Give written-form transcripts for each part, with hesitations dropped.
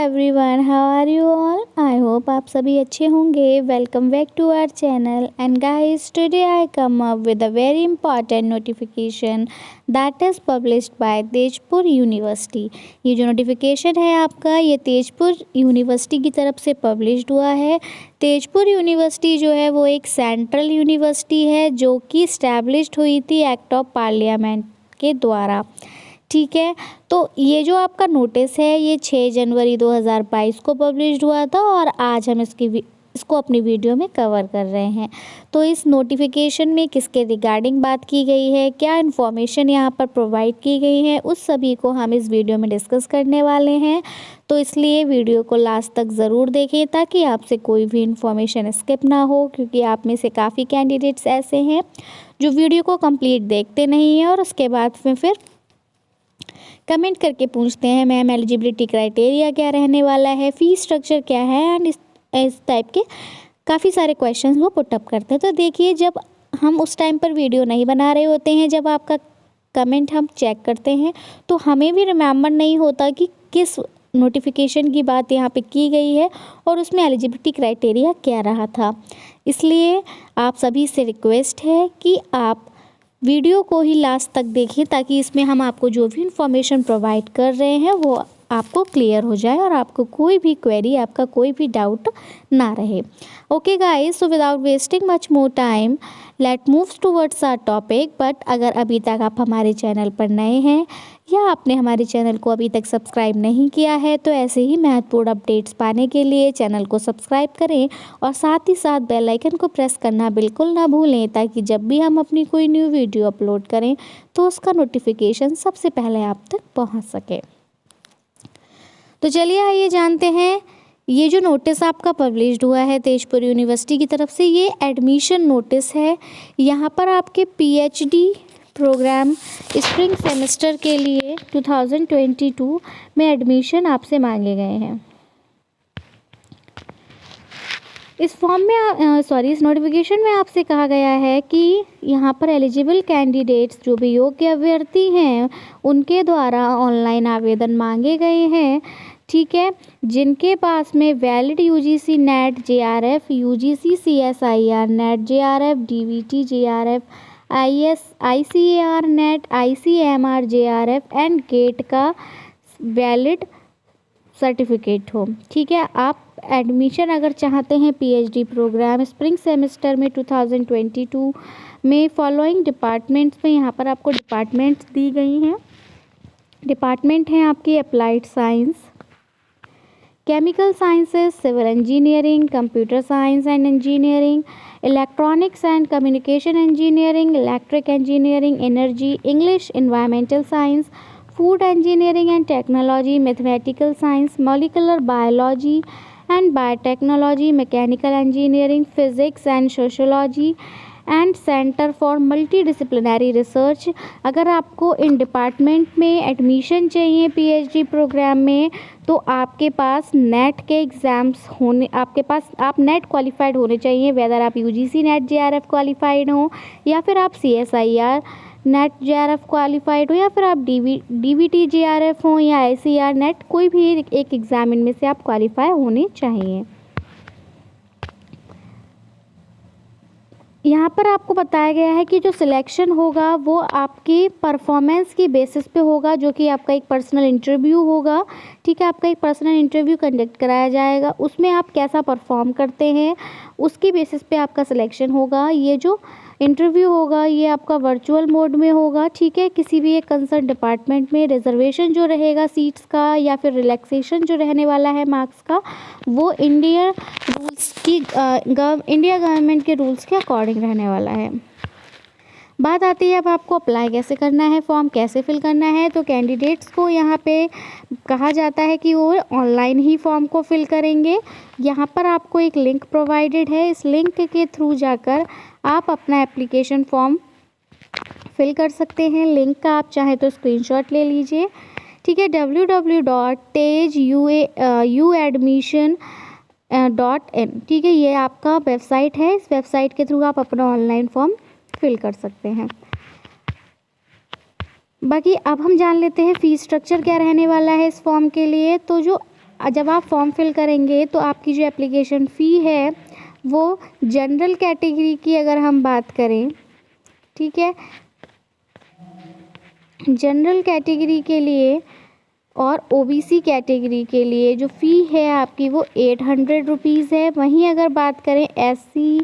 Everyone, how are you all? I hope आप सभी अच्छे होंगे। Welcome back to our channel and guys, today I come up with a very important notification that is published by Tezpur university. ये जो notification है आपका, ये Tezpur university की तरफ से पब्लिश्ड हुआ है। तेजपुर यूनिवर्सिटी जो है वो एक सेंट्रल यूनिवर्सिटी है जो कि इस्टेब्लिश्ड हुई थी एक्ट ऑफ पार्लियामेंट के द्वारा। ठीक है, तो ये जो आपका नोटिस है ये 6 जनवरी 2022 को पब्लिश्ड हुआ था और आज हम इसको अपनी वीडियो में कवर कर रहे हैं। तो इस नोटिफिकेशन में किसके रिगार्डिंग बात की गई है, क्या इन्फॉर्मेशन यहाँ पर प्रोवाइड की गई है, उस सभी को हम इस वीडियो में डिस्कस करने वाले हैं। तो इसलिए वीडियो को लास्ट तक ज़रूर देखें ताकि आपसे कोई भी इन्फॉर्मेशन स्किप ना हो, क्योंकि आप में से काफ़ी कैंडिडेट्स ऐसे हैं जो वीडियो को कंप्लीट देखते नहीं हैं और उसके बाद में फिर कमेंट करके पूछते हैं मैम एलिजिबिलिटी क्राइटेरिया क्या रहने वाला है, फ़ीस स्ट्रक्चर क्या है, एंड इस टाइप के काफ़ी सारे क्वेश्चंस वो पुटअप करते हैं। तो देखिए, जब हम उस टाइम पर वीडियो नहीं बना रहे होते हैं, जब आपका कमेंट हम चेक करते हैं तो हमें भी रिमेंबर नहीं होता कि किस नोटिफिकेशन की बात यहाँ पे की गई है और उसमें एलिजिबिलिटी क्राइटेरिया क्या रहा था। इसलिए आप सभी से रिक्वेस्ट है कि आप वीडियो को ही लास्ट तक देखें ताकि इसमें हम आपको जो भी इंफॉर्मेशन प्रोवाइड कर रहे हैं वो आपको क्लियर हो जाए और आपको कोई भी क्वेरी, आपका कोई भी डाउट ना रहे। Okay guys, so without wasting much more time let move towards our topic. But अगर अभी तक आप हमारे चैनल पर नए हैं या आपने हमारे चैनल को अभी तक सब्सक्राइब नहीं किया है तो ऐसे ही महत्वपूर्ण अपडेट्स पाने के लिए चैनल को सब्सक्राइब करें और साथ ही साथ बेल आइकन को प्रेस करना बिल्कुल ना भूलें ताकि जब भी हम अपनी कोई न्यू वीडियो अपलोड करें तो उसका नोटिफिकेशन सबसे पहले आप तक पहुंच सके। तो चलिए आइए जानते हैं, ये जो नोटिस आपका पब्लिश्ड हुआ है तेजपुर यूनिवर्सिटी की तरफ से, ये एडमिशन नोटिस है। यहाँ पर आपके पीएचडी प्रोग्राम स्प्रिंग सेमेस्टर के लिए 2022 में एडमिशन आपसे मांगे गए हैं। इस फॉर्म में इस नोटिफिकेशन में आपसे कहा गया है कि यहाँ पर एलिजिबल कैंडिडेट्स जो भी योग्य अभ्यर्थी हैं उनके द्वारा ऑनलाइन आवेदन मांगे गए हैं। ठीक है, जिनके पास में valid UGC NET JRF, UGC CSIR NET JRF, DVT JRF, ICAR NET, ICMR JRF and GATE का वैलिड सर्टिफिकेट हो। ठीक है, आप एडमिशन अगर चाहते हैं पीएचडी प्रोग्राम स्प्रिंग सेमेस्टर में 2022 में फॉलोइंग डिपार्टमेंट्स में, यहाँ पर आपको डिपार्टमेंट्स दी गई हैं। डिपार्टमेंट हैं आपकी applied science, chemical sciences, civil engineering, computer science and engineering, electronics and communication engineering, electric engineering, energy, English, environmental science, food engineering and technology, mathematical science, molecular biology and biotechnology, mechanical engineering, physics and sociology and centre for multidisciplinary research. अगर आपको इन department में admission चाहिए PhD programme में तो आपके पास net के exams होने, आप नेट क्वालिफाइड होने चाहिए, वेदर आप यूजीसी नेट जेआरएफ क्वालिफाइड हो या फिर आप सीएसआईआर नेट जेआरएफ क्वालिफाइड हो या फिर आप डीवीटी जेआरएफ हो या आईसीआर नेट, कोई भी एक एग्ज़ाम इनमें से आप क्वालिफाई होने चाहिए। यहाँ पर आपको बताया गया है कि जो सिलेक्शन होगा वो आपकी परफॉर्मेंस की बेसिस पे होगा, जो कि आपका एक पर्सनल इंटरव्यू होगा। ठीक है, आपका एक पर्सनल इंटरव्यू कंडक्ट कराया जाएगा, उसमें आप कैसा परफॉर्म करते हैं उसकी बेसिस पे आपका सिलेक्शन होगा। ये जो इंटरव्यू होगा ये आपका वर्चुअल मोड में होगा। ठीक है, किसी भी एक कंसर्न डिपार्टमेंट में रिजर्वेशन जो रहेगा सीट्स का या फिर रिलैक्सेशन जो रहने वाला है मार्क्स का, वो इंडिया गवर्नमेंट के रूल्स के अकॉर्डिंग रहने वाला है। बात आती है अब आपको अप्लाई कैसे करना है, फॉर्म कैसे फिल करना है। तो कैंडिडेट्स को यहाँ पे कहा जाता है कि वो ऑनलाइन ही फॉर्म को फिल करेंगे। यहाँ पर आपको एक लिंक प्रोवाइडेड है, इस लिंक के थ्रू जाकर आप अपना एप्लीकेशन फॉर्म फिल कर सकते हैं। लिंक का आप चाहें तो स्क्रीनशॉट ले लीजिए। ठीक है, www.tejuadmission.in। ठीक है, ये आपका वेबसाइट है, इस वेबसाइट के थ्रू आप अपना ऑनलाइन फॉर्म फिल कर सकते हैं। बाकी अब हम जान लेते हैं फ़ीस स्ट्रक्चर क्या रहने वाला है इस फॉर्म के लिए। तो जो जब आप फॉर्म फिल करेंगे तो आपकी जो एप्लीकेशन फ़ी है वो जनरल कैटेगरी की अगर हम बात करें, ठीक है, जनरल कैटेगरी के लिए और ओबीसी कैटेगरी के लिए जो फ़ी है आपकी वो 800 रुपीज़ है। वहीं अगर बात करें एससी,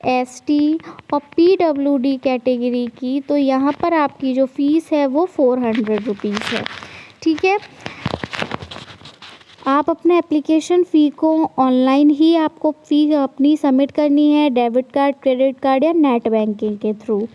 एसटी और पीडब्ल्यूडी कैटेगरी की तो यहाँ पर आपकी जो फ़ीस है वो 400 रुपीज़ है, ठीक है। आप अपने एप्लीकेशन फ़ी को ऑनलाइन ही आपको फ़ी अपनी सबमिट करनी है, डेबिट कार्ड, क्रेडिट कार्ड या नेट बैंकिंग के थ्रू।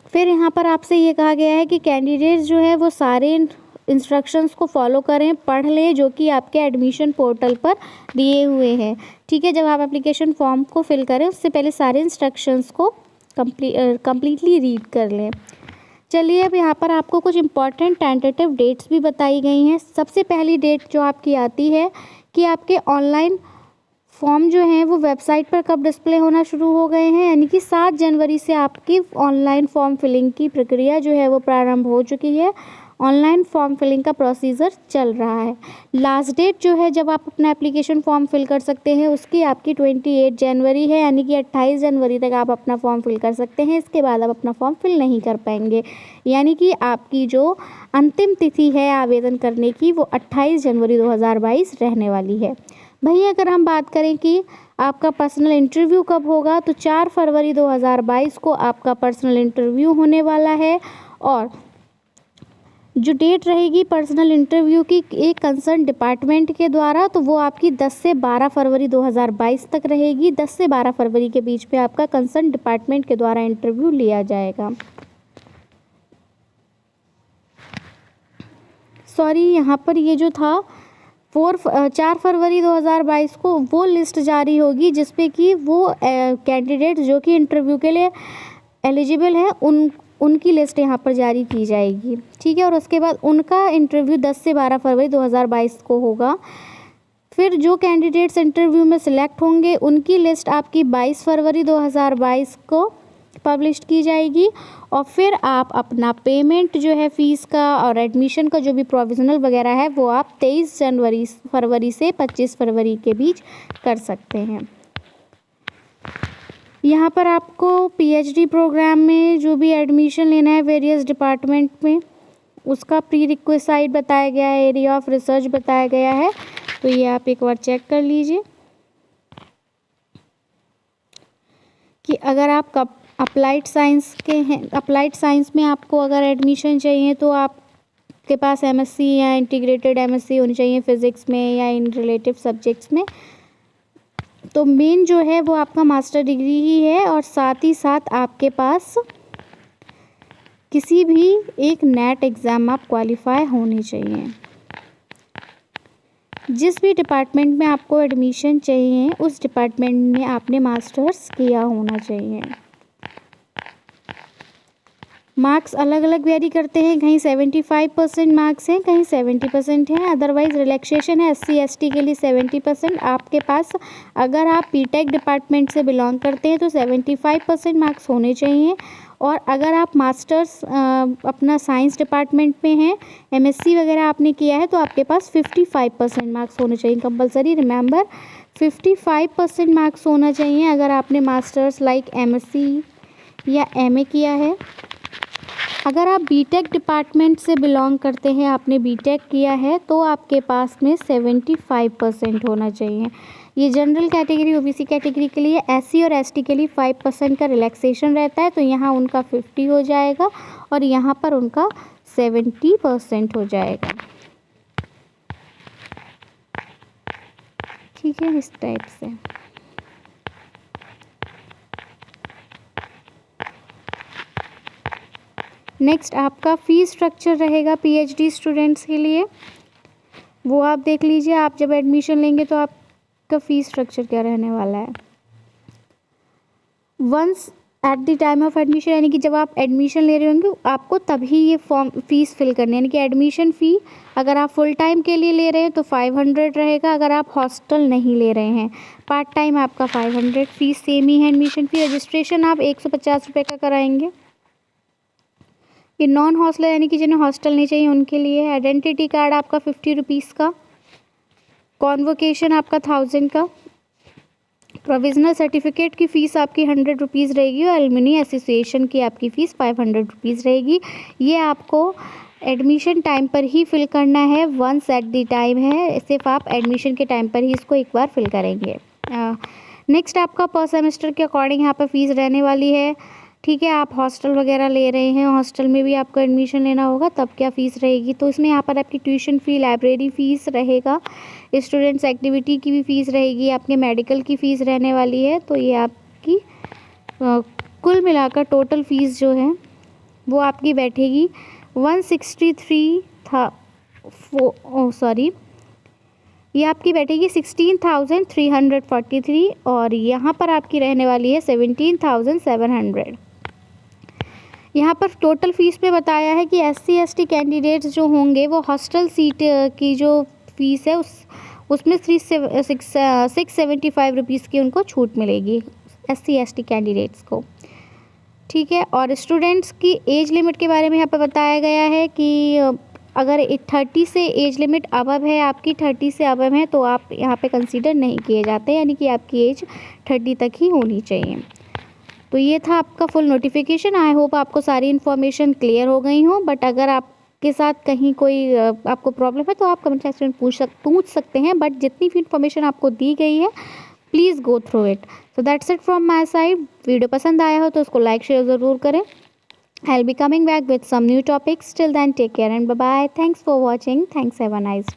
फिर यहाँ पर आपसे ये कहा गया है कि कैंडिडेट्स जो है वो सारे इंस्ट्रक्शंस को फॉलो करें, पढ़ लें जो कि आपके एडमिशन पोर्टल पर दिए हुए हैं, ठीक है। जब आप एप्लीकेशन फॉर्म को फिल करें उससे पहले सारे इंस्ट्रक्शंस को कम्प्लीटली रीड कर लें। चलिए अब यहाँ पर आपको कुछ इम्पॉर्टेंट टेंटेटिव डेट्स भी बताई गई हैं। सबसे पहली डेट जो आपकी आती है कि आपके ऑनलाइन फॉर्म जो हैं वो वेबसाइट पर कब डिस्प्ले होना शुरू हो गए हैं, यानी कि 7 जनवरी से आपकी ऑनलाइन फॉर्म फिलिंग की प्रक्रिया जो है वो प्रारंभ हो चुकी है। ऑनलाइन फॉर्म फिलिंग का प्रोसीजर चल रहा है। लास्ट डेट जो है जब आप अपना एप्लीकेशन फॉर्म फिल कर सकते हैं उसकी आपकी 28 जनवरी है, यानी कि 28 जनवरी तक आप अपना फॉर्म फिल कर सकते हैं। इसके बाद आप अपना फॉर्म फिल नहीं कर पाएंगे, यानी कि आपकी जो अंतिम तिथि है आवेदन करने की वो 28 जनवरी 2022 रहने वाली है। वहीं अगर हम बात करें कि आपका पर्सनल इंटरव्यू कब होगा तो 4 फरवरी 2022 को आपका पर्सनल इंटरव्यू होने वाला है। और जो डेट रहेगी पर्सनल इंटरव्यू की एक कंसर्न डिपार्टमेंट के द्वारा तो वो आपकी 10 से 12 फरवरी 2022 तक रहेगी। 10 से 12 फरवरी के बीच में आपका कंसर्न डिपार्टमेंट के द्वारा इंटरव्यू लिया जाएगा। सॉरी, यहाँ पर ये जो था 4 फरवरी 2022 को वो लिस्ट जारी होगी जिसपे कि वो कैंडिडेट जो कि इंटरव्यू के लिए एलिजिबल हैं उनकी लिस्ट यहाँ पर जारी की जाएगी, ठीक है। और उसके बाद उनका इंटरव्यू 10 से 12 फरवरी 2022 को होगा। फिर जो कैंडिडेट्स इंटरव्यू में सिलेक्ट होंगे उनकी लिस्ट आपकी 22 फरवरी 2022 को पब्लिश की जाएगी। और फिर आप अपना पेमेंट जो है फ़ीस का और एडमिशन का जो भी प्रोविज़नल वगैरह है वो आप 23 फरवरी से 25 फरवरी के बीच कर सकते हैं। यहाँ पर आपको पीएचडी प्रोग्राम में जो भी एडमिशन लेना है वेरियस डिपार्टमेंट में उसका प्री रिक्विसाइट बताया गया है, एरिया ऑफ रिसर्च बताया गया है, तो ये आप एक बार चेक कर लीजिए कि अगर आप अप्लाइड साइंस के हैं, अप्लाइड साइंस में आपको अगर एडमिशन चाहिए तो आपके पास एमएससी या इंटीग्रेटेड एमएससी होनी चाहिए फिज़िक्स में या इन रिलेटिव सब्जेक्ट्स में। तो मेन जो है वो आपका मास्टर डिग्री ही है और साथ ही साथ आपके पास किसी भी एक नेट एग्ज़ाम आप क्वालिफाई होने चाहिए। जिस भी डिपार्टमेंट में आपको एडमिशन चाहिए उस डिपार्टमेंट में आपने मास्टर्स किया होना चाहिए। मार्क्स अलग अलग वेरी करते हैं, कहीं 75% मार्क्स हैं, कहीं 70% हैं, अदरवाइज़ रिलैक्सेशन है। एससी एसटी के लिए 70%। आपके पास अगर आप बीटेक डिपार्टमेंट से बिलोंग करते हैं तो 75% मार्क्स होने चाहिए। और अगर आप मास्टर्स अपना साइंस डिपार्टमेंट में हैं, एमएससी वगैरह आपने किया है तो आपके पास 55% मार्क्स होने चाहिए कंपलसरी। रिमेंबर 55% मार्क्स होना चाहिए अगर आपने मास्टर्स लाइक एमएससी या एमए किया है। अगर आप बीटेक डिपार्टमेंट से बिलोंग करते हैं, आपने बीटेक किया है तो आपके पास में 75% होना चाहिए। ये जनरल कैटेगरी ओबीसी कैटेगरी के लिए, एससी और एसटी के लिए 5% का रिलैक्सेशन रहता है, तो यहाँ उनका 50 हो जाएगा और यहाँ पर उनका 70% हो जाएगा, ठीक है, इस टाइप से। नेक्स्ट आपका फ़ीस स्ट्रक्चर रहेगा पीएचडी स्टूडेंट्स के लिए, वो आप देख लीजिए। आप जब एडमिशन लेंगे तो आपका फ़ीस स्ट्रक्चर क्या रहने वाला है। Once at the time of admission, यानी कि जब आप एडमिशन ले रहे होंगे आपको तभी ये फॉर्म फ़ीस फिल करनी है। यानी कि एडमिशन फ़ी अगर आप फुल टाइम के लिए ले रहे हैं तो 500 रहेगा, अगर आप हॉस्टल नहीं ले रहे हैं। पार्ट टाइम आपका 500, फ़ीस सेम ही है एडमिशन फ़ी। रजिस्ट्रेशन आप 150 रुपये का कराएंगे। ये नॉन हॉस्टलर यानी कि जिन्हें हॉस्टल नहीं चाहिए उनके लिए आइडेंटिटी कार्ड आपका 50 रुपीज़ का, कॉन्वोकेशन आपका 1000 का, प्रोविजनल सर्टिफिकेट की फ़ीस आपकी 100 रुपीज़ रहेगी और एलुमनी एसोसिएशन की आपकी फ़ीस 500 रुपीज़ रहेगी। ये आपको एडमिशन टाइम पर ही फिल करना है, वंस एट द टाइम है, सिर्फ आप एडमिशन के टाइम पर ही इसको एक बार फिल करेंगे। नेक्स्ट आपका पर सेमेस्टर के अकॉर्डिंग यहाँ पर फ़ीस रहने वाली है। ठीक है, आप हॉस्टल वगैरह ले रहे हैं, हॉस्टल में भी आपको एडमिशन लेना होगा तब क्या फ़ीस रहेगी, तो इसमें यहाँ पर आपकी ट्यूशन फ़ी, लाइब्रेरी फ़ीस रहेगा, स्टूडेंट्स एक्टिविटी की भी फ़ीस रहेगी, आपके मेडिकल की फ़ीस रहने वाली है। तो ये आपकी कुल मिलाकर टोटल फ़ीस जो है वो आपकी बैठेगी 163 था सॉरी ये आपकी बैठेगी 16,343 और यहाँ पर आपकी रहने वाली है 17,700। यहाँ पर टोटल फ़ीस पे बताया है कि SC/ST कैंडिडेट्स जो होंगे वो हॉस्टल सीट की जो फ़ीस है उसमें 675 रुपीज़ की उनको छूट मिलेगी SC/ST कैंडिडेट्स को। ठीक है, और स्टूडेंट्स की एज लिमिट के बारे में यहाँ पर बताया गया है कि अगर 30 से एज लिमिट अबव है, आपकी 30 से अबव है तो आप यहाँ पे कंसीडर नहीं किए जाते, यानी कि आपकी एज 30 तक ही होनी चाहिए। तो ये था आपका फुल नोटिफिकेशन। आई होप आपको सारी इन्फॉर्मेशन क्लियर हो गई हो, बट अगर आपके साथ कहीं कोई आपको प्रॉब्लम है तो आप कमेंट सेक्शन में पूछ सकते हैं, बट जितनी भी इन्फॉर्मेशन आपको दी गई है please go through it. So that's it from my side. Video पसंद आया हो तो उसको लाइक शेयर ज़रूर करें। I'll be coming back with some new topics. Till then, take care and bye bye. Thanks for watching. Thanks. Have a nice day.